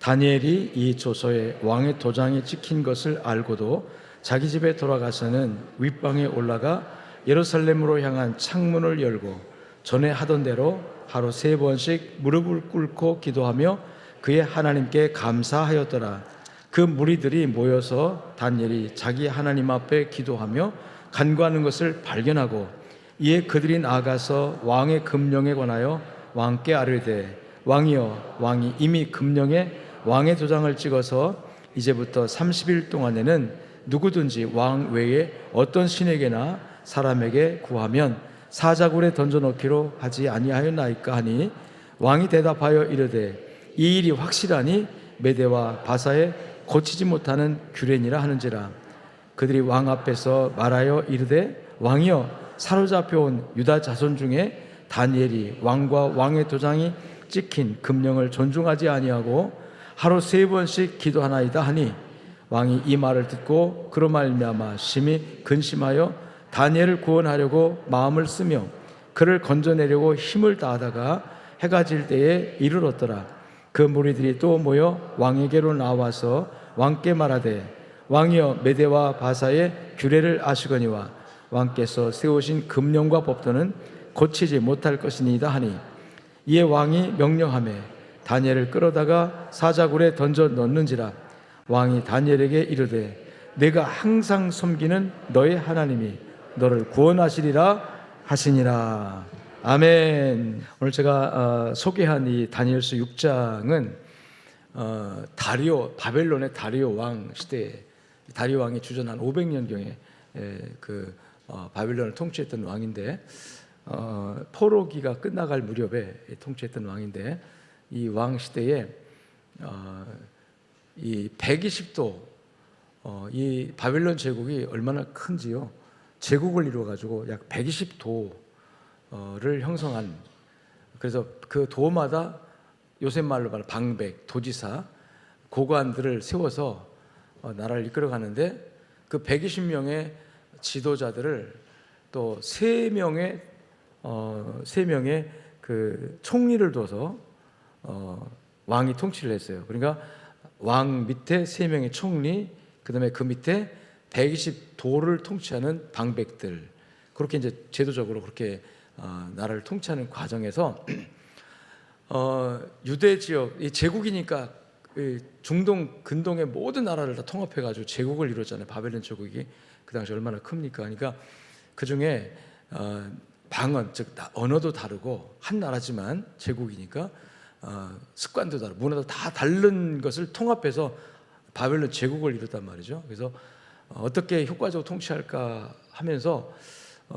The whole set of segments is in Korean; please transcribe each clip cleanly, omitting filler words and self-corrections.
다니엘이 이 조서에 왕의 도장이 찍힌 것을 알고도 자기 집에 돌아가서는 윗방에 올라가 예루살렘으로 향한 창문을 열고 전에 하던 대로 하루 3번씩 무릎을 꿇고 기도하며 그의 하나님께 감사하였더라. 그 무리들이 모여서 다니엘이 자기 하나님 앞에 기도하며 간구하는 것을 발견하고 이에 그들이 나아가서 왕의 금령에 관하여 왕께 아뢰되 왕이여, 왕이 이미 금령에 왕의 도장을 찍어서 이제부터 30일 동안에는 누구든지 왕 외에 어떤 신에게나 사람에게 구하면 사자굴에 던져넣기로 하지 아니하였나이까 하니 왕이 대답하여 이르되 이 일이 확실하니 메대와 바사에 고치지 못하는 규례니라 하는지라. 그들이 왕 앞에서 말하여 이르되 왕이여, 사로잡혀온 유다 자손 중에 다니엘이 왕과 왕의 도장이 찍힌 금령을 존중하지 아니하고 하루 3번씩 기도하나이다 하니 왕이 이 말을 듣고 그로 말미암아 심히 근심하여 다니엘을 구원하려고 마음을 쓰며 그를 건져내려고 힘을 다하다가 해가 질 때에 이르렀더라. 그 무리들이 또 모여 왕에게로 나와서 왕께 말하되 왕이여, 메대와 바사의 규례를 아시거니와 왕께서 세우신 금령과 법도는 고치지 못할 것이니이다 하니 이에 왕이 명령하매 다니엘을 끌어다가 사자굴에 던져 넣는지라. 왕이 다니엘에게 이르되 내가 항상 섬기는 너의 하나님이 너를 구원하시리라 하시니라. 아멘. 오늘 제가 소개한 이 다니엘서 6장은 바벨론의 다리오 왕 시대에 다리오 왕이 주전 한 500년경에 바벨론을 통치했던 왕인데 포로기가 끝나갈 무렵에 통치했던 왕인데 이 왕 시대에 이 120도 이 바벨론 제국이 얼마나 큰지요. 제국을 이루어 가지고 약 120도를 형성한, 그래서 그 도마다 요새 말로 말하면 방백, 도지사, 고관들을 세워서 나라를 이끌어 가는데 그 120명의 지도자들을 또 3명의 그 총리를 둬서 왕이 통치를 했어요. 그러니까 왕 밑에 3명의 총리, 그다음에 그 밑에 120도를 통치하는 방백들, 그렇게 이제 제도적으로 그렇게 나라를 통치하는 과정에서 유대 지역, 이 제국이니까 중동 근동의 모든 나라를 다 통합해가지고 제국을 이뤘잖아요. 바벨론 제국이 그 당시 얼마나 큽니까? 그러니까 그 중에 방언, 즉 언어도 다르고 한 나라지만 제국이니까 습관도 다르고 문화도 다 다른 것을 통합해서 바벨론 제국을 이뤘단 말이죠. 그래서 어떻게 효과적으로 통치할까 하면서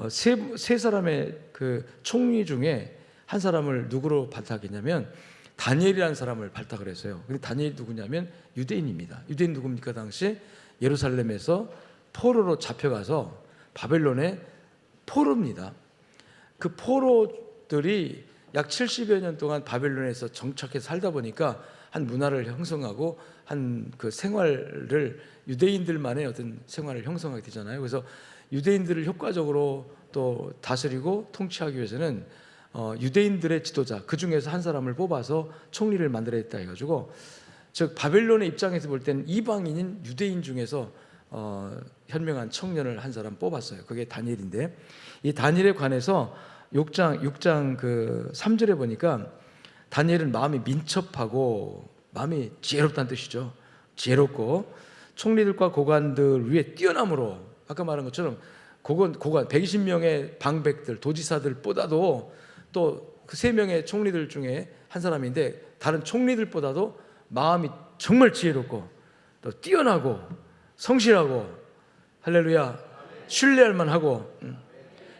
세 사람의 그 총리 중에 한 사람을 누구로 발탁했냐면 다니엘이라는 사람을 발탁을 했어요. 근데 다니엘이 누구냐면 유대인입니다. 유대인 누굽니까? 당시 예루살렘에서 포로로 잡혀가서 바벨론의 포로입니다. 그 포로들이 약 70여 년 동안 바벨론에서 정착해서 살다 보니까 한 문화를 형성하고 한 그 생활을, 유대인들만의 어떤 생활을 형성하게 되잖아요. 그래서 유대인들을 효과적으로 또 다스리고 통치하기 위해서는 유대인들의 지도자, 그 중에서 한 사람을 뽑아서 총리를 만들어야 했다 해가지고, 즉 바벨론의 입장에서 볼 때는 이방인인 유대인 중에서 현명한 청년을 한 사람 뽑았어요. 그게 다니엘인데, 이 다니엘에 관해서 6장 그 3절에 보니까 다니엘은 마음이 민첩하고 마음이 지혜롭다는 뜻이죠. 지혜롭고 총리들과 고관들 위에 뛰어남으로, 아까 말한 것처럼 고관 120명의 방백들, 도지사들보다도 또 그 3명의 총리들 중에 한 사람인데 다른 총리들보다도 마음이 정말 지혜롭고 또 뛰어나고 성실하고, 할렐루야, 신뢰할 만하고.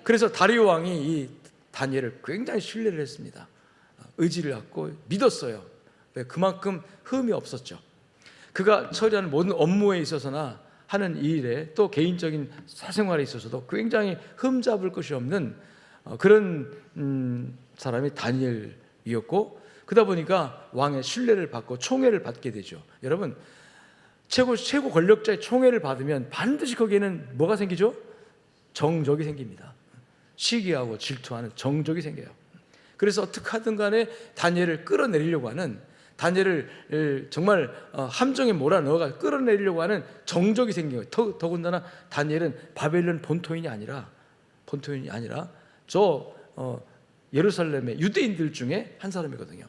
그래서 다리오 왕이 이 다니엘을 굉장히 신뢰를 했습니다. 의지를 갖고 믿었어요. 그만큼 흠이 없었죠. 그가 처리하는 모든 업무에 있어서나 하는 일에 또 개인적인 사생활에 있어서도 굉장히 흠잡을 것이 없는 그런 사람이 다니엘이었고, 그러다 보니까 왕의 신뢰를 받고 총애를 받게 되죠. 여러분, 최고 권력자의 총애를 받으면 반드시 거기에는 뭐가 생기죠? 정적이 생깁니다. 시기하고 질투하는 정적이 생겨요. 그래서 어떻게 하든 간에 다니엘을 끌어내리려고 하는 다니엘을 정말 함정에 몰아넣어가 끌어내리려고 하는 정적이 생긴 거예요. 더군다나 다니엘은 바벨론 본토인이 아니라 저 예루살렘의 유대인들 중에 한 사람이거든요.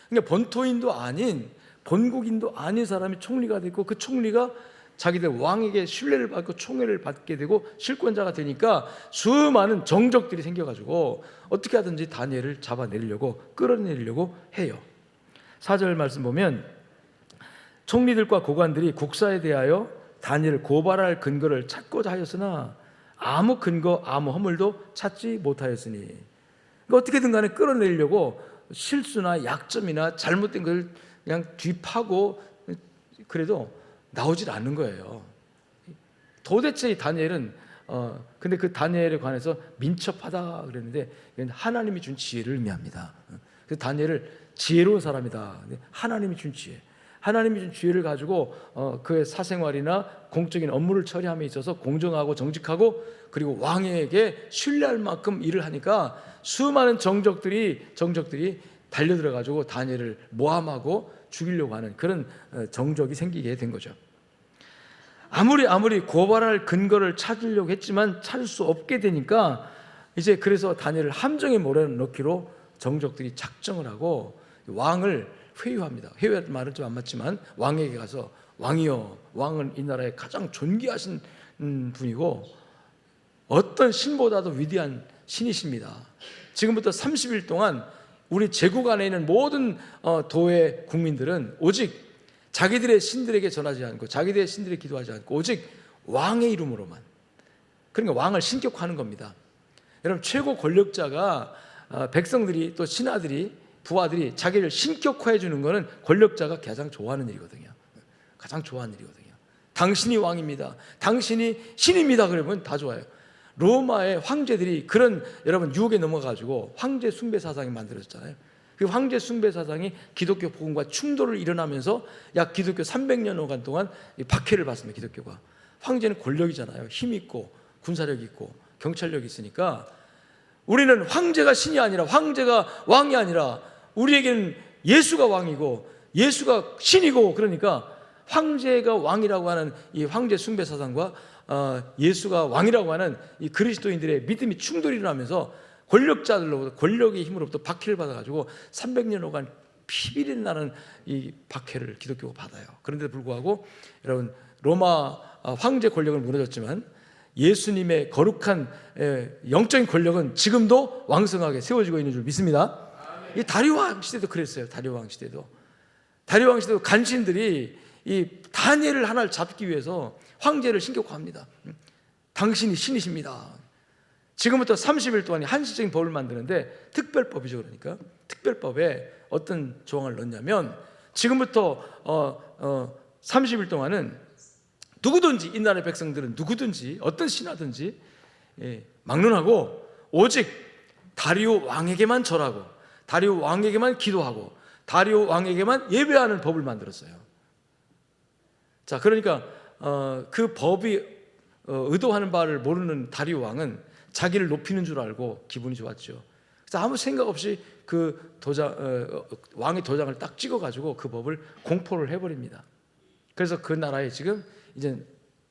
그러니까 본토인도 아닌, 본국인도 아닌 사람이 총리가 됐고, 그 총리가 자기들 왕에게 신뢰를 받고 총애를 받게 되고 실권자가 되니까 수많은 정적들이 생겨가지고 어떻게 하든지 다니엘을 잡아내리려고, 끌어내리려고 해요. 4절 말씀 보면 총리들과 고관들이 국사에 대하여 다니엘을 고발할 근거를 찾고자 하였으나 아무 근거, 아무 허물도 찾지 못하였으니, 그러니까 어떻게든 간에 끌어내리려고 실수나 약점이나 잘못된 걸 그냥 뒤파고 그래도 나오질 않는 거예요. 도대체 이 다니엘은 근데 그 다니엘에 관해서 민첩하다 그랬는데 하나님이 준 지혜를 의미합니다. 그 다니엘을 지혜로운 사람이다. 하나님이 준 지혜, 하나님이 준 지혜를 가지고 그의 사생활이나 공적인 업무를 처리함에 있어서 공정하고 정직하고 그리고 왕에게 신뢰할 만큼 일을 하니까 수많은 정적들이 달려들어 가지고 다니엘을 모함하고 죽이려고 하는 그런 정적이 생기게 된 거죠. 아무리 고발할 근거를 찾으려고 했지만 찾을 수 없게 되니까 이제 그래서 다니엘을 함정에 몰아넣기로 정적들이 작정을 하고 왕을 회유합니다. 회유할 말은 좀 안 맞지만 왕에게 가서 왕이여, 왕은 이 나라의 가장 존귀하신 분이고 어떤 신보다도 위대한 신이십니다. 지금부터 30일 동안 우리 제국 안에 있는 모든 도의 국민들은 오직 자기들의 신들에게 전하지 않고 자기들의 신들에 기도하지 않고 오직 왕의 이름으로만, 그러니까 왕을 신격화하는 겁니다. 여러분, 최고 권력자가 백성들이 또 신하들이 부하들이 자기를 신격화해 주는 것은 권력자가 가장 좋아하는 일이거든요. 가장 좋아하는 일이거든요. 당신이 왕입니다, 당신이 신입니다, 그러면 다 좋아요. 로마의 황제들이 그런 여러분 유혹에 넘어가지고 황제 숭배 사상이 만들어졌잖아요. 그 황제 숭배 사상이 기독교 복음과 충돌을 일어나면서 약 기독교 300년간 동안 박해를 받습니다. 기독교가. 황제는 권력이잖아요. 힘 있고 군사력이 있고 경찰력이 있으니까 우리는 황제가 신이 아니라, 황제가 왕이 아니라 우리에게는 예수가 왕이고 예수가 신이고, 그러니까 황제가 왕이라고 하는 이 황제 숭배 사상과 예수가 왕이라고 하는 이 그리스도인들의 믿음이 충돌이 일어나면서 권력자들로부터, 권력의 힘으로부터 박해를 받아가지고 300년간 피비린 나는 이 박해를 기독교가 받아요. 그런데도 불구하고 여러분, 로마 황제 권력은 무너졌지만 예수님의 거룩한 영적인 권력은 지금도 왕성하게 세워지고 있는 줄 믿습니다. 이 다리오 왕 시대도 그랬어요. 다리오 왕 시대도 간신들이 이 다니엘을 하나를 잡기 위해서 황제를 신격화합니다. 당신이 신이십니다. 지금부터 30일 동안 한시적인 법을 만드는데 특별법이죠. 그러니까 특별법에 어떤 조항을 넣냐면 지금부터 30일 동안은 누구든지, 이 나라의 백성들은 누구든지 어떤 신하든지 막론하고 오직 다리오 왕에게만 절하고 다리오 왕에게만 기도하고 다리오 왕에게만 예배하는 법을 만들었어요. 자, 그러니까 그 법이 의도하는 바를 모르는 다리오 왕은 자기를 높이는 줄 알고 기분이 좋았죠. 그래서 아무 생각 없이 그 왕의 도장을 딱 찍어가지고 그 법을 공포를 해버립니다. 그래서 그 나라에 지금 이제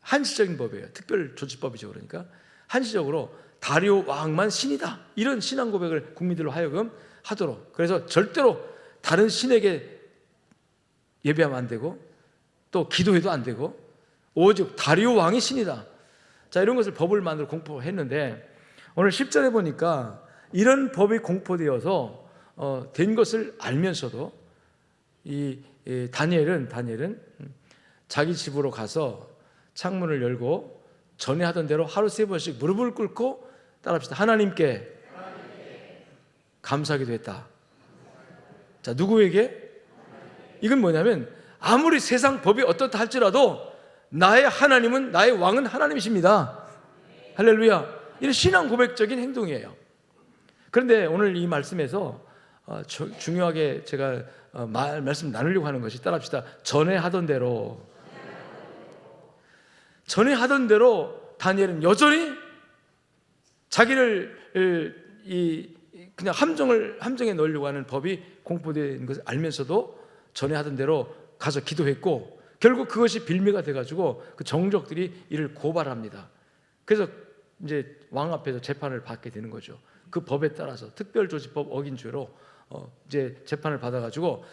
한시적인 법이에요. 특별 조치법이죠. 그러니까 한시적으로 다리오 왕만 신이다, 이런 신앙 고백을 국민들로 하여금 하도록, 그래서 절대로 다른 신에게 예배하면 안 되고 또 기도해도 안 되고 오직 다리오 왕이 신이다. 자, 이런 것을 법을 만들어 공포했는데 오늘 10절에 보니까 이런 법이 공포되어서 된 것을 알면서도 이 다니엘은 자기 집으로 가서 창문을 열고 전에 하던 대로 하루 3번씩 무릎을 꿇고 따라합시다. 하나님께 감사하기도 했다. 자, 누구에게? 이건 뭐냐면 아무리 세상 법이 어떻다 할지라도 나의 하나님은, 나의 왕은 하나님이십니다. 할렐루야. 이런 신앙 고백적인 행동이에요. 그런데 오늘 이 말씀에서 중요하게 제가 말씀 나누려고 하는 것이, 따라합시다. 전에 하던 대로 다니엘은 여전히 자기를 그냥 함정에 넣으려고 하는 법이 공포된 것을 알면서도 전에 하던 대로 가서 기도했고 결국 그것이 빌미가 돼가지고 그 정적들이 이를 고발합니다. 그래서 이제 왕 앞에서 재판을 받게 되는 거죠. 그 법에 따라서 특별조치법 어긴 죄로 이제 재판을 받아가지고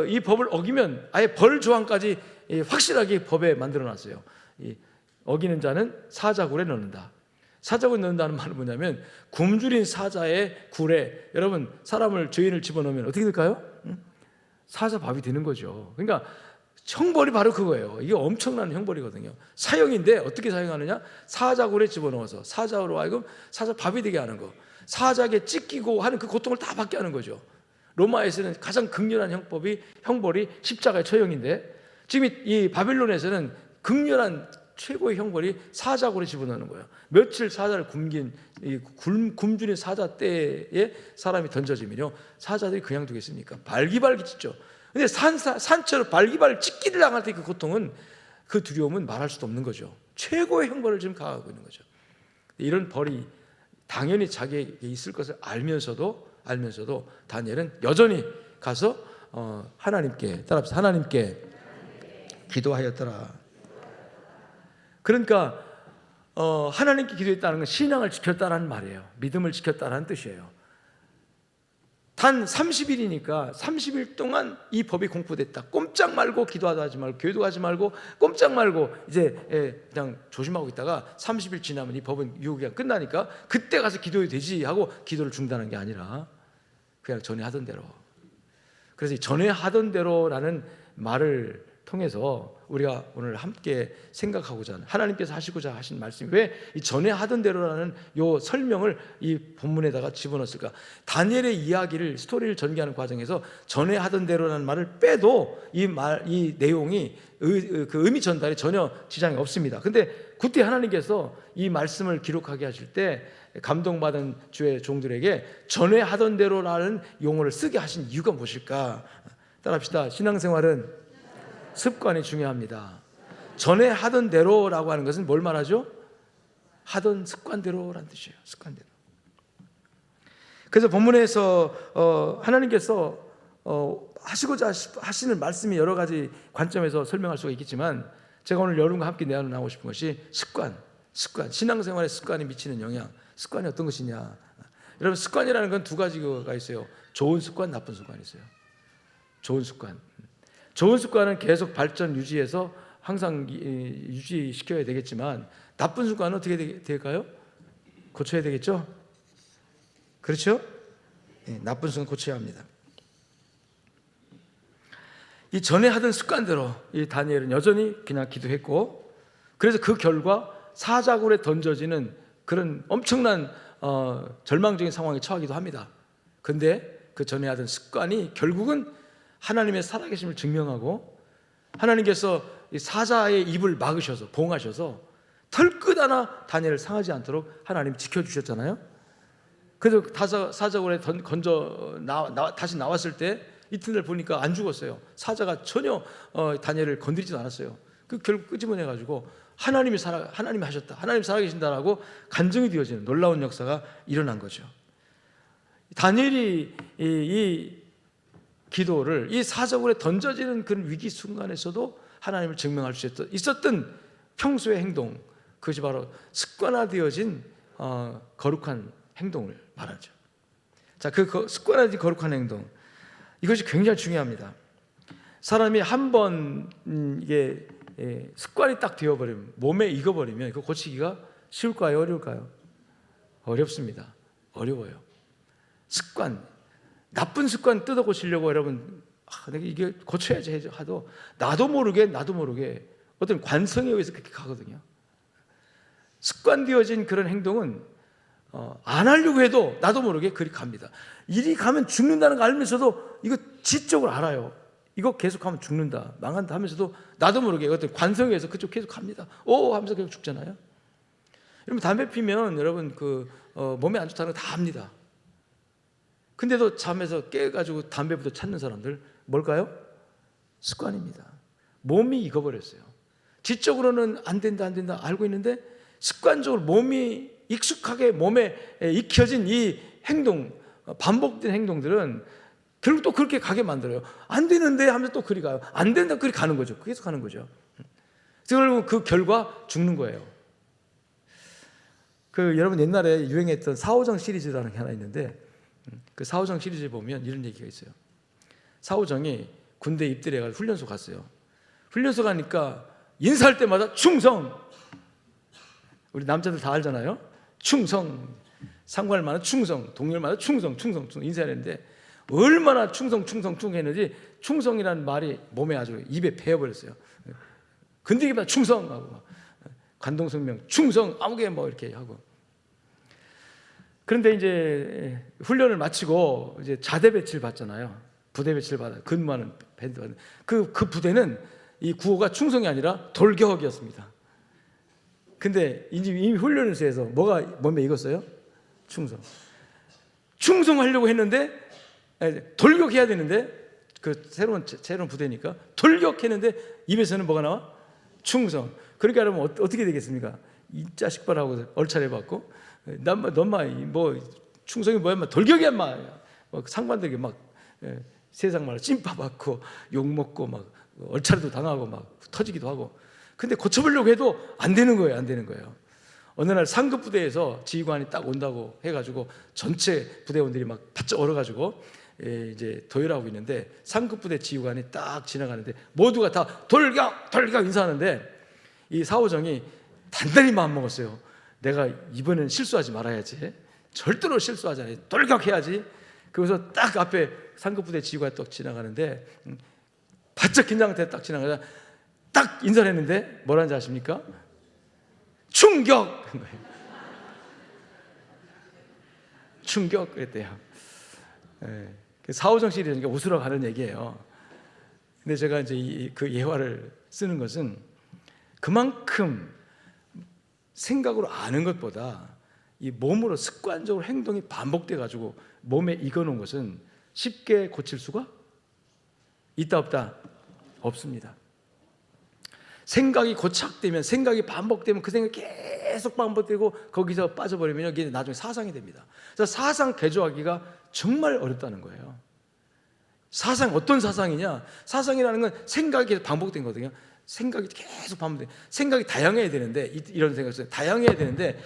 이 법을 어기면 아예 벌 조항까지 확실하게 법에 만들어놨어요. 어기는 자는 사자굴에 넣는다. 사자굴에 넣는다는 말은 뭐냐면 굶주린 사자의 굴에 여러분 사람을 죄인을 집어넣으면 어떻게 될까요? 사자밥이 되는 거죠. 그러니까 형벌이 바로 그거예요. 이게 엄청난 형벌이거든요. 사형인데 어떻게 사형하느냐? 사자굴에 집어넣어서 사자로 하여금 사자밥이 되게 하는 거. 사자에게 찢기고 하는 그 고통을 다 받게 하는 거죠. 로마에서는 가장 극렬한 형벌이 십자가의 처형인데 지금 이 바빌론에서는 극렬한 최고의 형벌이 사자굴에 집어넣는 거예요. 며칠 사자를 굶주린 사자 떼에 사람이 던져지면요 사자들이 그냥 두겠습니까? 발기발기 찢죠. 근데 산처럼 발기발 찢기를 당할 때 그 고통은, 그 두려움은 말할 수도 없는 거죠. 최고의 형벌을 지금 가하고 있는 거죠. 이런 벌이 당연히 자기에게 있을 것을 알면서도 다니엘은 여전히 가서 하나님께 따라합시다. 하나님께 기도하였더라. 그러니까 하나님께 기도했다는 건 신앙을 지켰다는 말이에요. 믿음을 지켰다는 뜻이에요. 단 30일이니까 30일 동안 이 법이 공포됐다. 꼼짝 말고 기도하다 하지 말고 교회도 가지 말고 꼼짝 말고 이제 그냥 조심하고 있다가 30일 지나면 이 법은 유효기간 끝나니까 그때 가서 기도해도 되지 하고 기도를 중단한 게 아니라 그냥 전에 하던 대로. 그래서 이 전에 하던 대로라는 말을 통해서 우리가 오늘 함께 생각하고자 하는, 하나님께서 하시고자 하신 말씀이 왜 이 전에 하던 대로라는 요 설명을 이 본문에다가 집어넣었을까? 다니엘의 이야기를, 스토리를 전개하는 과정에서 전에 하던 대로라는 말을 빼도 이 내용이 그 의미 전달에 전혀 지장이 없습니다. 근데 그때 하나님께서 이 말씀을 기록하게 하실 때 감동받은 주의 종들에게 전에 하던 대로라는 용어를 쓰게 하신 이유가 무엇일까? 따라합시다. 신앙생활은 습관이 중요합니다. 전에 하던 대로라고 하는 것은 뭘 말하죠? 하던 습관대로라는 뜻이에요. 습관대로. 그래서 본문에서 하나님께서 하시고자 하시는 말씀이 여러 가지 관점에서 설명할 수가 있겠지만 제가 오늘 여러분과 함께 나누고 싶은 것이 습관. 신앙생활의 습관이 미치는 영향. 습관이 어떤 것이냐? 여러분, 습관이라는 건 두 가지가 있어요. 좋은 습관, 나쁜 습관이 있어요. 좋은 습관은 계속 발전 유지해서 항상 유지시켜야 되겠지만 나쁜 습관은 어떻게 될까요? 고쳐야 되겠죠? 그렇죠? 네, 나쁜 습관 고쳐야 합니다. 이 전에 하던 습관대로 이 다니엘은 여전히 그냥 기도했고, 그래서 그 결과 사자굴에 던져지는 그런 엄청난 절망적인 상황에 처하기도 합니다. 근데 그 전에 하던 습관이 결국은 하나님의 살아계심을 증명하고 하나님께서 이 사자의 입을 막으셔서 봉하셔서 털끝 하나 다니엘을 상하지 않도록 하나님 지켜주셨잖아요. 그래서 사자굴에 다시 나왔을 때 이튿날 보니까 안 죽었어요. 사자가 전혀 다니엘을 건드리지도 않았어요. 결국 끄집어내가지고 하나님이 하셨다, 하나님 살아계신다라고 간증이 되어지는 놀라운 역사가 일어난 거죠. 다니엘이 이 기도를 이 사자굴에 던져지는 그런 위기 순간에서도 하나님을 증명할 수 있었던 평소의 행동, 그것이 바로 습관화되어진 거룩한 행동을 말하죠. 자, 그 습관화된 거룩한 행동, 이것이 굉장히 중요합니다. 사람이 한번 이게 습관이 딱 되어버리면, 몸에 익어버리면 이거 고치기가 쉬울까요? 어려울까요? 어렵습니다. 어려워요. 나쁜 습관 뜯어 고치려고 여러분 내가 이게 고쳐야지 하도 나도 모르게 어떤 관성에 의해서 그렇게 가거든요. 습관되어진 그런 행동은 안 하려고 해도 나도 모르게 그리 갑니다. 이리 가면 죽는다는 거 알면서도 이거 지적으로 알아요. 이거 계속하면 죽는다, 망한다 하면서도 나도 모르게 어떤 관성에 의해서 그쪽 계속 갑니다. 하면서 계속 죽잖아요. 여러분, 담배 피면 여러분 몸에 안 좋다는 거 다 압니다. 근데도 잠에서 깨가지고 담배부터 찾는 사람들 뭘까요? 습관입니다. 몸이 익어버렸어요. 지적으로는 안 된다 알고 있는데 습관적으로 몸이 익숙하게 몸에 익혀진 이 행동, 반복된 행동들은 결국 또 그렇게 가게 만들어요. 안 되는데 하면서 또 그리 가요. 안 된다 그리 가는 거죠. 계속 가는 거죠. 결국 그 결과 죽는 거예요. 여러분 옛날에 유행했던 사오정 시리즈라는 게 하나 있는데, 그 사오정 시리즈에 보면 이런 얘기가 있어요. 사오정이 군대 입대해가지고 훈련소 갔어요. 훈련소 가니까 인사할 때마다 충성. 우리 남자들 다 알잖아요. 충성. 상관마다 충성, 동료마다 충성 인사했는데 얼마나 충성 했는지 충성이라는 말이 몸에 아주 입에 배어버렸어요. 건드리기만 충성하고 관동성명 충성 아무게 뭐 이렇게 하고. 그런데 이제 훈련을 마치고 이제 자대 배치를 받잖아요. 부대 배치를 받아 근무하는 밴드 받는 그 부대는 이 구호가 충성이 아니라 돌격이었습니다. 근데 이미 훈련소에서 뭐가 몸에 익었어요? 충성하려고 했는데 돌격해야 되는데 그 새로운 부대니까 돌격했는데 입에서는 뭐가 나와? 충성. 그러니까 여러분 어떻게 되겠습니까? 이 자식 봐라고 얼차려 받고 너마 뭐 충성이 뭐야? 막 돌격이야 막 상관들에게 막 세상 말로 찐파 받고 욕 먹고 막 얼차려도 당하고 막 터지기도 하고. 근데 고쳐보려고 해도 안 되는 거예요. 어느 날 상급 부대에서 지휘관이 딱 온다고 해가지고 전체 부대원들이 막 바짝 얼어가지고 이제 도열하고 있는데 상급 부대 지휘관이 딱 지나가는데 모두가 다 돌격 인사하는데 이 사오정이 단단히 마음 먹었어요. 내가 이번엔 실수하지 말아야지. 절대로 실수하지 않아야지. 돌격해야지. 그래서 딱 앞에 상급 부대 지휘관이 딱 지나가는데 바짝 긴장돼 딱 지나가자 딱 인사를 했는데 뭐라는지 아십니까? 충격! 충격 그랬대요. 사오정 시리즈니까 웃으러 가는 얘기예요. 근데 제가 이제 그 예화를 쓰는 것은 그만큼 생각으로 아는 것보다 이 몸으로 습관적으로 행동이 반복돼 가지고 몸에 익어놓은 것은 쉽게 고칠 수가 있다 없다? 없습니다. 생각이 고착되면, 생각이 반복되면 그 생각이 계속 반복되고 거기서 빠져버리면 이게 나중에 사상이 됩니다. 그래서 사상 개조하기가 정말 어렵다는 거예요. 사상, 어떤 사상이냐? 사상이라는 건 생각이 계속 반복된 거거든요. 생각이 계속 반복돼. 생각이 다양해야 되는데, 이런 생각이 다양해야 되는데,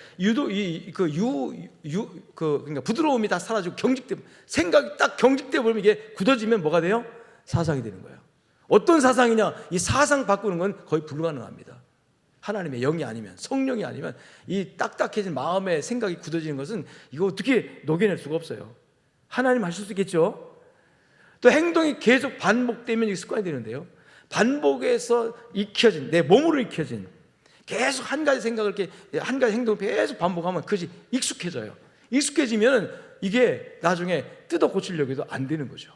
그러니까 부드러움이 다 사라지고 경직돼, 생각이 딱 경직돼 버리면 이게 굳어지면 뭐가 돼요? 사상이 되는 거예요. 어떤 사상이냐? 이 사상 바꾸는 건 거의 불가능합니다. 하나님의 영이 아니면, 성령이 아니면 이 딱딱해진 마음의 생각이 굳어지는 것은 이거 어떻게 녹여낼 수가 없어요. 하나님 하실 수 있겠죠? 또 행동이 계속 반복되면 이게 습관이 되는데요. 반복해서 익혀진, 내 몸으로 익혀진 계속 한 가지 생각을 이렇게 한 가지 행동을 계속 반복하면 그것이 익숙해져요. 익숙해지면 이게 나중에 뜯어 고치려고 해도 안 되는 거죠.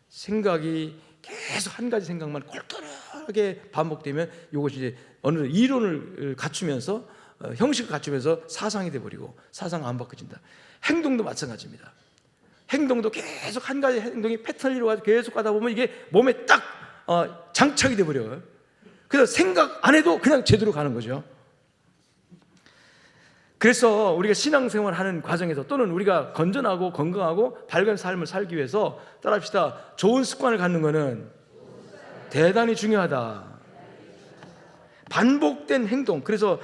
생각이 계속 한 가지 생각만 꼴똘하게 반복되면 이것이 이제 어느 이론을 갖추면서 형식을 갖추면서 사상이 돼버리고 사상 안 바꿔진다. 행동도 마찬가지입니다. 행동도 계속 한 가지 행동이 패턴을 이루어가지고 계속 가다 보면 이게 몸에 딱 장착이 돼버려요. 그래서 생각 안 해도 그냥 제대로 가는 거죠. 그래서 우리가 신앙생활을 하는 과정에서 또는 우리가 건전하고 건강하고 밝은 삶을 살기 위해서 따라합시다. 좋은 습관을 갖는 것은 대단히 중요하다. 반복된 행동. 그래서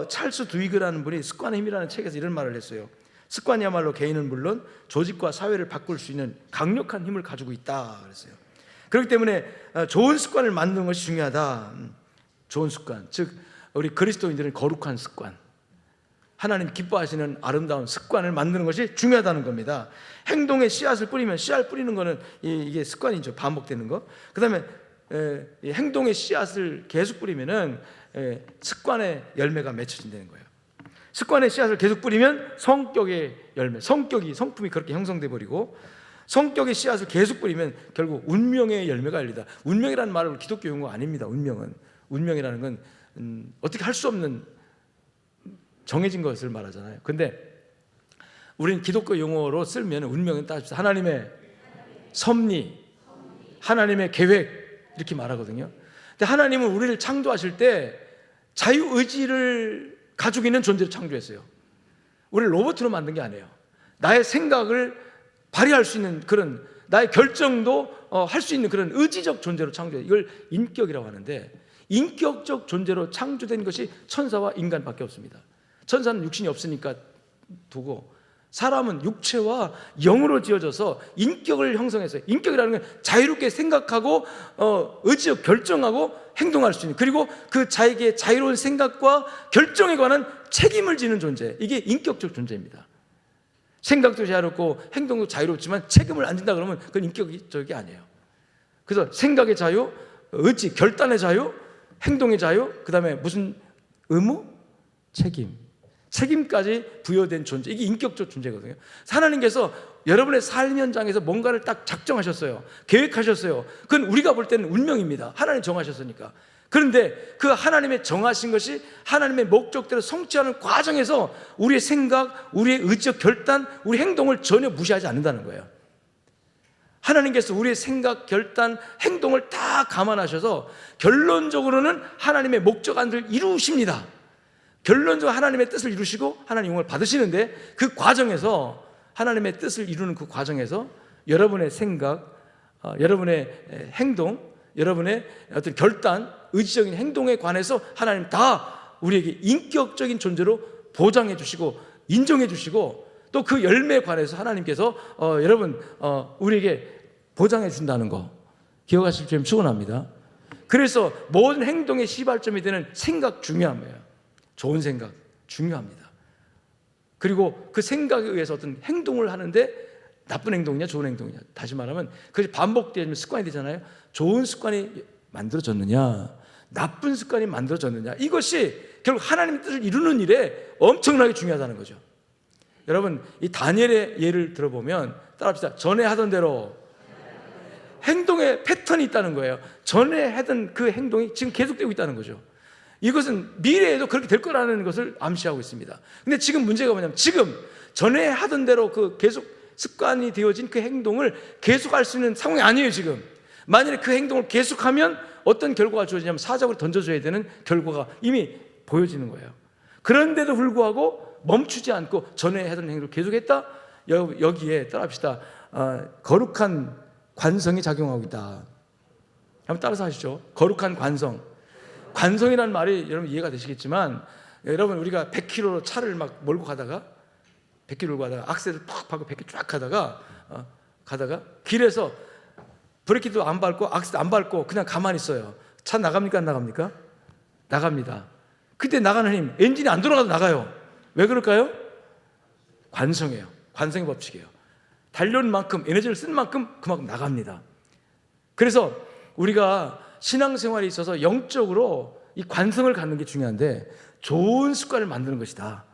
찰스 두이그라는 분이 습관의 힘이라는 책에서 이런 말을 했어요. 습관이야말로 개인은 물론 조직과 사회를 바꿀 수 있는 강력한 힘을 가지고 있다 그랬어요. 그렇기 때문에 좋은 습관을 만드는 것이 중요하다. 좋은 습관, 즉 우리 그리스도인들은 거룩한 습관, 하나님 기뻐하시는 아름다운 습관을 만드는 것이 중요하다는 겁니다. 행동에 씨앗을 뿌리면, 씨앗 뿌리는 거는 이게 습관이죠. 반복되는 거. 그 다음에 행동의 씨앗을 계속 뿌리면은 습관의 열매가 맺혀진다는 거예요. 습관의 씨앗을 계속 뿌리면 성격의 열매, 성품이 그렇게 형성돼 버리고, 성격의 씨앗을 계속 뿌리면 결국 운명의 열매가 열리다. 운명이라는 말은 기독교 용어 아닙니다. 운명이라는 건 어떻게 할 수 없는 정해진 것을 말하잖아요. 근데 우리는 기독교 용어로 쓸면 운명은 따집시다. 하나님의 섭리, 하나님의 계획 이렇게 말하거든요. 근데 하나님은 우리를 창조하실 때 자유의지를 가지고 있는 존재로 창조했어요. 우리를 로봇으로 만든 게 아니에요. 나의 생각을 발휘할 수 있는 그런 나의 결정도 할 수 있는 그런 의지적 존재로 창조해. 이걸 인격이라고 하는데, 인격적 존재로 창조된 것이 천사와 인간밖에 없습니다. 천사는 육신이 없으니까 두고, 사람은 육체와 영으로 지어져서 인격을 형성했어요. 인격이라는 건 자유롭게 생각하고 의지적 결정하고 행동할 수 있는, 그리고 그 자에게 자유로운 생각과 결정에 관한 책임을 지는 존재, 이게 인격적 존재입니다. 생각도 자유롭고 행동도 자유롭지만 책임을 안 진다 그러면 그건 인격적이 아니에요. 그래서 생각의 자유, 의지, 결단의 자유, 행동의 자유, 그 다음에 무슨 의무? 책임까지 부여된 존재, 이게 인격적 존재거든요. 하나님께서 여러분의 삶 현장에서 뭔가를 딱 작정하셨어요. 계획하셨어요. 그건 우리가 볼 때는 운명입니다. 하나님 정하셨으니까. 그런데 그 하나님의 정하신 것이 하나님의 목적대로 성취하는 과정에서 우리의 생각, 우리의 의지적 결단, 우리 행동을 전혀 무시하지 않는다는 거예요. 하나님께서 우리의 생각, 결단, 행동을 다 감안하셔서 결론적으로는 하나님의 목적 안을 이루십니다. 결론적으로 하나님의 뜻을 이루시고 하나님 영광을 받으시는데, 그 과정에서, 하나님의 뜻을 이루는 그 과정에서 여러분의 생각, 여러분의 행동, 여러분의 어떤 결단, 의지적인 행동에 관해서 하나님 다 우리에게 인격적인 존재로 보장해 주시고 인정해 주시고, 또 그 열매에 관해서 하나님께서 여러분 우리에게 보장해 준다는 거 기억하실 줄 축원합니다. 그래서 모든 행동의 시발점이 되는 생각 중요합니다. 좋은 생각 중요합니다. 그리고 그 생각에 의해서 어떤 행동을 하는데 나쁜 행동이냐 좋은 행동이냐, 다시 말하면 그것이 반복되면 습관이 되잖아요. 좋은 습관이 만들어졌느냐 나쁜 습관이 만들어졌느냐, 이것이 결국 하나님의 뜻을 이루는 일에 엄청나게 중요하다는 거죠. 여러분, 이 다니엘의 예를 들어보면 따라합시다. 전에 하던 대로 행동의 패턴이 있다는 거예요. 전에 하던 그 행동이 지금 계속되고 있다는 거죠. 이것은 미래에도 그렇게 될 거라는 것을 암시하고 있습니다. 근데 지금 문제가 뭐냐면, 지금 전에 하던 대로 그 계속 습관이 되어진 그 행동을 계속할 수 있는 상황이 아니에요. 지금 만약에 그 행동을 계속하면 어떤 결과가 주어지냐면 사적으로 던져줘야 되는 결과가 이미 보여지는 거예요. 그런데도 불구하고 멈추지 않고 전에 하던 행동을 계속했다. 여기에 따라합시다. 거룩한 관성이 작용하고 있다. 한번 따라서 하시죠. 거룩한 관성. 관성이라는 말이 여러분 이해가 되시겠지만, 여러분 우리가 100km로 차를 막 몰고 가다가 100km 몰고 가다가 악셀을 팍 밟고 100km 쫙 가다가 길에서 브레이크도 안 밟고 악셀 안 밟고 그냥 가만히 있어요. 차 나갑니까 안 나갑니까? 나갑니다. 그때 나가는 힘, 엔진이 안 돌아가도 나가요. 왜 그럴까요? 관성이에요. 관성의 법칙이에요. 달려온 만큼, 에너지를 쓴 만큼 그만큼 나갑니다. 그래서 우리가 신앙생활에 있어서 영적으로 이 관성을 갖는 게 중요한데, 좋은 습관을 만드는 것이다.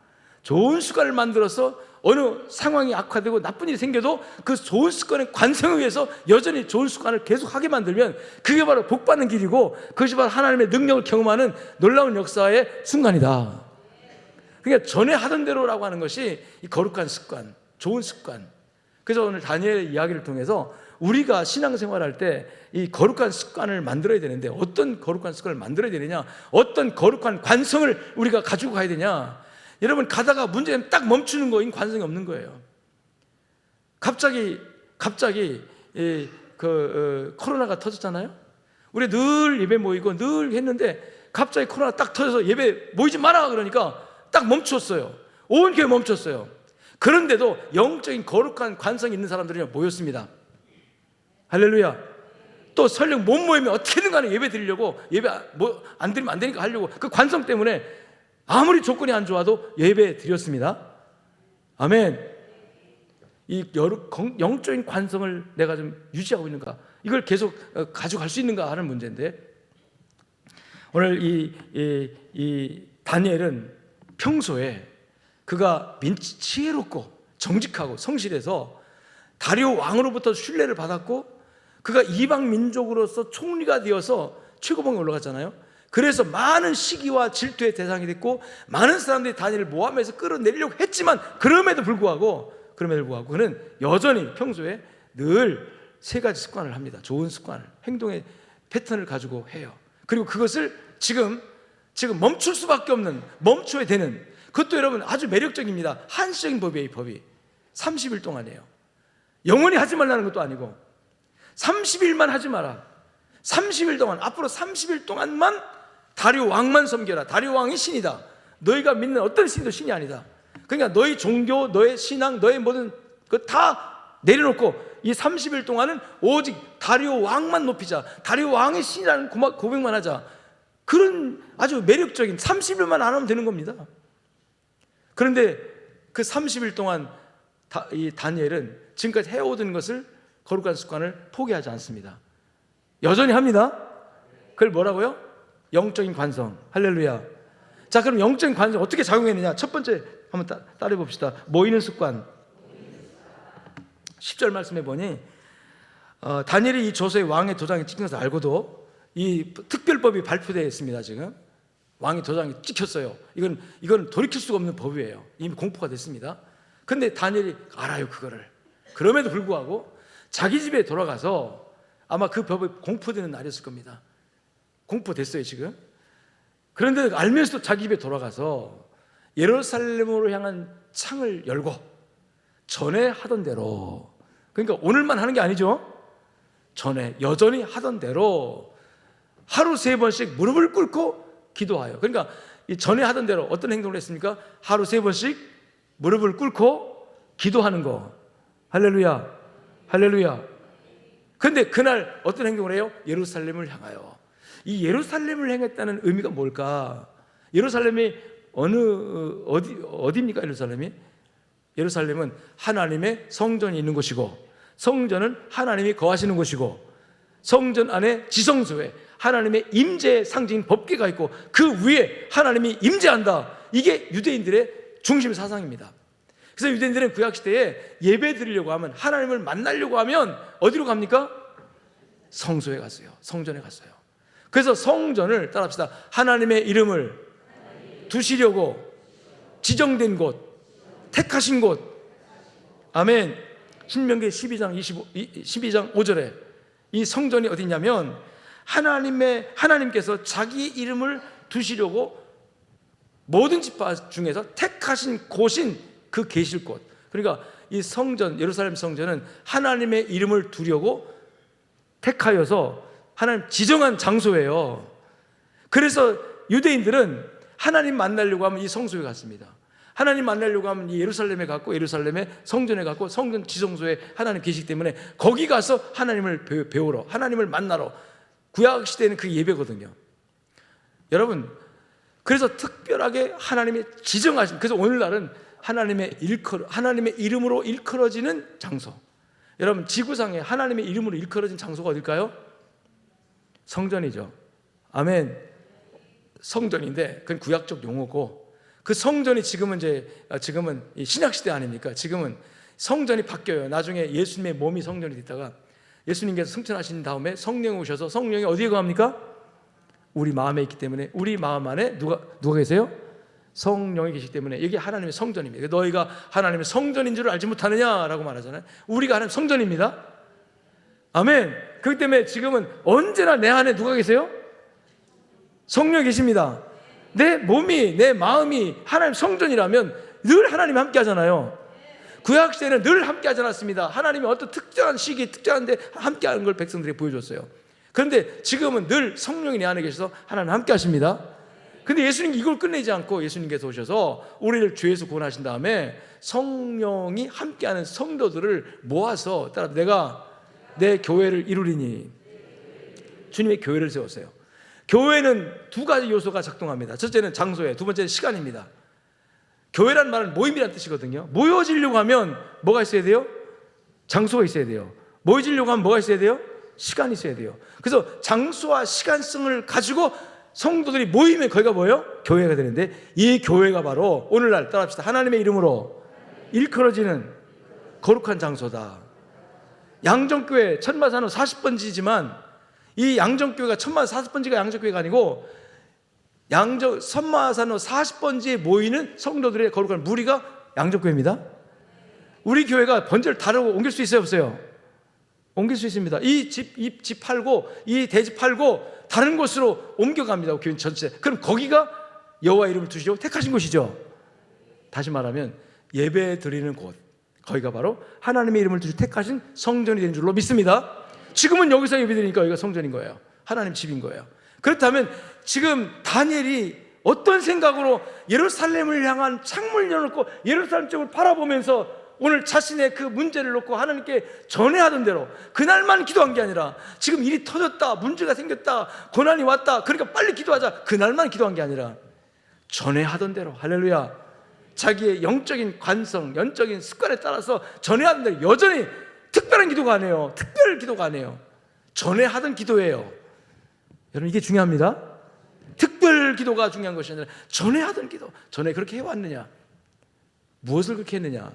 좋은 습관을 만들어서 어느 상황이 악화되고 나쁜 일이 생겨도 그 좋은 습관의 관성에 의해서 여전히 좋은 습관을 계속하게 만들면 그게 바로 복받는 길이고, 그것이 바로 하나님의 능력을 경험하는 놀라운 역사의 순간이다. 그러니까 전에 하던 대로라고 하는 것이 이 거룩한 습관, 좋은 습관. 그래서 오늘 다니엘의 이야기를 통해서 우리가 신앙생활할 때 이 거룩한 습관을 만들어야 되는데, 어떤 거룩한 습관을 만들어야 되느냐, 어떤 거룩한 관성을 우리가 가지고 가야 되냐. 여러분, 가다가 문제는 딱 멈추는 거인 관성이 없는 거예요. 갑자기 코로나가 터졌잖아요. 우리 늘 예배 모이고 늘 했는데 갑자기 코로나 딱 터져서 예배 모이지 마라 그러니까 딱 멈췄어요. 온 교회 멈췄어요. 그런데도 영적인 거룩한 관성이 있는 사람들이 모였습니다. 할렐루야. 또 설령 못 모이면 어떻게든 간에 예배 드리려고, 예배 안 드리면 안 되니까 하려고, 그 관성 때문에 아무리 조건이 안 좋아도 예배 드렸습니다. 아멘. 이 영적인 관성을 내가 좀 유지하고 있는가, 이걸 계속 가져갈 수 있는가 하는 문제인데, 오늘 이 다니엘은 평소에 그가 지혜롭고 정직하고 성실해서 다리오 왕으로부터 신뢰를 받았고, 그가 이방 민족으로서 총리가 되어서 최고봉에 올라갔잖아요. 그래서 많은 시기와 질투의 대상이 됐고, 많은 사람들이 다니엘을 모함해서 끌어내리려고 했지만, 그럼에도 불구하고 그는 여전히 평소에 늘 세 가지 습관을 합니다. 좋은 습관을, 행동의 패턴을 가지고 해요. 그리고 그것을 지금 멈출 수밖에 없는, 멈춰야 되는, 그것도 여러분 아주 매력적입니다. 한시적인 법이에요. 이 법이 30일 동안이에요. 영원히 하지 말라는 것도 아니고 30일만 하지 마라. 30일 동안, 앞으로 30일 동안만 다리오 왕만 섬겨라. 다리오 왕이 신이다. 너희가 믿는 어떤 신도 신이 아니다. 그러니까 너희 종교, 너의 신앙, 너의 모든 그 다 내려놓고 이 30일 동안은 오직 다리오 왕만 높이자. 다리오 왕의 신이라는 고백만 하자. 그런 아주 매력적인 30일만 안 하면 되는 겁니다. 그런데 그 30일 동안 이 다니엘은 지금까지 해오던 것을, 거룩한 습관을 포기하지 않습니다. 여전히 합니다. 그걸 뭐라고요? 영적인 관성. 할렐루야. 자, 그럼 영적인 관성 어떻게 작용했느냐? 첫 번째 한번 따라해 봅시다. 모이는 습관. 10절 말씀해 보니 다니엘이 이 조서에 왕의 도장이 찍힌 것을 알고도 이 특별법이 발표되어 있습니다. 지금 왕의 도장이 찍혔어요. 이건 돌이킬 수가 없는 법이에요. 이미 공포가 됐습니다. 근데 다니엘이 알아요, 그거를. 그럼에도 불구하고 자기 집에 돌아가서, 아마 그 법이 공포되는 날이었을 겁니다. 공포됐어요 지금. 그런데 알면서도 자기 집에 돌아가서 예루살렘으로 향한 창을 열고 전에 하던 대로, 그러니까 오늘만 하는 게 아니죠. 전에 여전히 하던 대로 하루 3번씩 무릎을 꿇고 기도하여. 그러니까 이 전에 하던 대로 어떤 행동을 했습니까? 하루 3번씩 무릎을 꿇고 기도하는 거. 할렐루야, 할렐루야. 근데 그날 어떤 행동을 해요? 예루살렘을 향하여. 이 예루살렘을 향했다는 의미가 뭘까? 예루살렘이 어디입니까? 예루살렘은 하나님의 성전이 있는 곳이고, 성전은 하나님이 거하시는 곳이고, 성전 안에 지성소에 하나님의 임재의 상징인 법궤가 있고, 그 위에 하나님이 임재한다. 이게 유대인들의 중심 사상입니다. 그래서 유대인들은 구약시대에 예배 드리려고 하면, 하나님을 만나려고 하면 어디로 갑니까? 성소에 갔어요. 성전에 갔어요. 그래서 성전을 따라합시다. 하나님의 이름을 두시려고 지정된 곳, 택하신 곳. 아멘. 신명기 12장 5절에 이 성전이 어디냐면 하나님께서 자기 이름을 두시려고 모든 지파 중에서 택하신 곳인 그 계실 곳. 그러니까 이 성전, 예루살렘 성전은 하나님의 이름을 두려고 택하여서 하나님 지정한 장소예요. 그래서 유대인들은 하나님 만나려고 하면 이 성소에 갔습니다. 하나님 만나려고 하면 이 예루살렘에 갔고, 예루살렘의 성전에 갔고, 성전 지성소에 하나님 계시기 때문에 거기 가서 하나님을 배우러, 하나님을 만나러. 구약 시대는 그 예배거든요. 여러분, 그래서 특별하게 하나님이 지정하신, 그래서 오늘날은 하나님의 이름으로 일컬어지는 장소. 여러분, 지구상에 하나님의 이름으로 일컬어진 장소가 어딜까요? 성전이죠. 아멘. 성전인데 그건 구약적 용어고, 그 성전이 지금은 신약 시대 아닙니까? 지금은 성전이 바뀌어요. 나중에 예수님의 몸이 성전이 됐다가 예수님께서 승천하신 다음에 성령이 오셔서, 성령이 어디에 거합니까? 우리 마음에 있기 때문에, 우리 마음 안에 누가 계세요? 성령이 계시기 때문에 여기 하나님의 성전입니다. 너희가 하나님의 성전인 줄 알지 못하느냐라고 말하잖아요. 우리가 하나님의 성전입니다. 아멘. 그렇기 때문에 지금은 언제나 내 안에 누가 계세요? 성령이 계십니다. 내 몸이, 내 마음이 하나님 성전이라면 늘 하나님이 함께 하잖아요. 구약시대는 늘 함께 하지 않았습니다. 하나님이 어떤 특정한 시기, 특정한 데 함께 하는 걸 백성들에게 보여줬어요. 그런데 지금은 늘 성령이 내 안에 계셔서 하나님 함께 하십니다. 근데 예수님이 이걸 끝내지 않고 예수님께서 오셔서 우리를 죄에서 구원하신 다음에 성령이 함께하는 성도들을 모아서, 따라 내가 내 교회를 이루리니, 주님의 교회를 세웠어요. 교회는 2가지 요소가 작동합니다. 첫째는 장소에, 두 번째는 시간입니다. 교회란 말은 모임이란 뜻이거든요. 모여지려고 하면 뭐가 있어야 돼요? 장소가 있어야 돼요. 모여지려고 하면 뭐가 있어야 돼요? 시간이 있어야 돼요. 그래서 장소와 시간성을 가지고 성도들이 모이면 거기가 뭐예요? 교회가 되는데, 이 교회가 바로 오늘날 따라합시다. 하나님의 이름으로 일컬어지는 거룩한 장소다. 양정교회 천마산호 40번지지만 이 양정교회가 40번지가 양정교회가 아니고 선마산호 40번지에 모이는 성도들의 거룩한 무리가 양정교회입니다. 우리 교회가 번제를 다르고 옮길 수 있어요, 없어요? 옮길 수 있습니다. 이 집 팔고, 이 대집 팔고 다른 곳으로 옮겨갑니다. 교회 전체. 그럼 거기가 여호와 이름을 두시려고 택하신 곳이죠. 다시 말하면 예배 드리는 곳, 거기가 바로 하나님의 이름을 두시고 택하신 성전이 된 줄로 믿습니다. 지금은 여기서 예배드리니까 여기가 성전인 거예요. 하나님 집인 거예요. 그렇다면 지금 다니엘이 어떤 생각으로 예루살렘을 향한 창문을 열어놓고 예루살렘 쪽을 바라보면서 오늘 자신의 그 문제를 놓고 하나님께 전해하던 대로 그날만 기도한 게 아니라 지금 일이 터졌다, 문제가 생겼다, 고난이 왔다, 그러니까 빨리 기도하자, 그날만 기도한 게 아니라 전해하던 대로, 할렐루야, 자기의 영적인 관성, 영적인 습관에 따라서 전해하던 대로 여전히 특별한 기도가 아니에요. 특별 기도가 아니에요. 전해하던 기도예요. 여러분, 이게 중요합니다. 특별 기도가 중요한 것이 아니라 전해하던 기도. 전에 그렇게 해왔느냐, 무엇을 그렇게 했느냐.